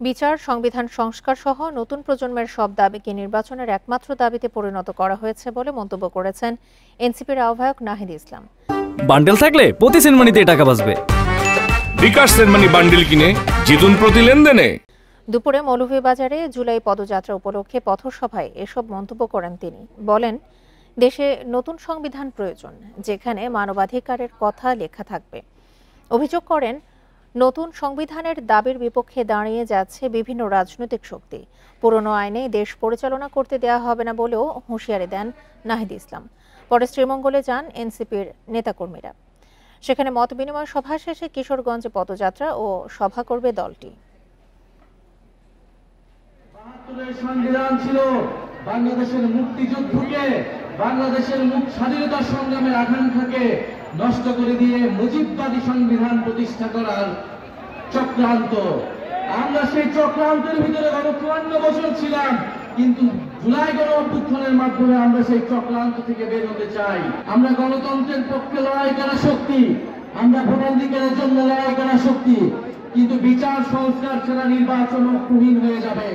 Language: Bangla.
বিচার, সংবিধান সংস্কার সহ নতুন প্রজন্মের সব দাবিকে নির্বাচনের একমাত্র দাবিতে পরিণত করা হয়েছে বলে মন্তব্য করেছেন এনসিপির আহ্বায়ক নাহিদ ইসলাম। বান্ডেল থাকলে প্রতি সেনমানিতে টাকা বাঁচবে। বিকাশ সেনমানি বান্ডেল কিনে জিতুন প্রতি লেনদেনে। দুপুরে মৌলভীবাজারে জুলাই পদযাত্রা উপলক্ষে পথসভায় এসব মন্তব্য করেন তিনি। বলেন, দেশে নতুন সংবিধান প্রয়োজন, যেখানে মানবাধিকারের কথা লেখা থাকবে। অভিযোগ করেন, নতুন সংবিধানের দাবির বিপক্ষে দাঁড়িয়ে যাচ্ছে বিভিন্ন রাজনৈতিক শক্তি। পুরনো আইনে দেশ পরিচালনা করতে দেওয়া হবে না বলেও হুঁশিয়ারি দেন নাহিদ ইসলাম। পরে শ্রীমঙ্গলে যান এনসিপির নেতাকর্মীরা। সেখানে মত বিনিময় সভা শেষে কিশোরগঞ্জে পদযাত্রা ও সভা করবে দলটি। সংবিধান ছিল বাংলাদেশের মুক্তিযুদ্ধকে, বাংলাদেশের স্বাধীনতা সংগ্রামের আকাঙ্ক্ষাকে নষ্ট করে দিয়ে মুজিববাদী সংবিধান প্রতিষ্ঠা করার চক্রান্ত। আমরা সেই চক্রান্তের ভিতরে গত 54 বছর ছিলাম, কিন্তু জুলাই গণ অভ্যুত্থানের মাধ্যমে আমরা সেই চক্রান্ত থেকে বের হতে চাই। আমরা গণতন্ত্রের পক্ষে লড়াই করা শক্তি, আমরা ভোটাধিকারের জন্য লড়াই করা শক্তি, কিন্তু বিচার সংস্কার ছাড়া নির্বাচন অর্থহীন হয়ে যাবে।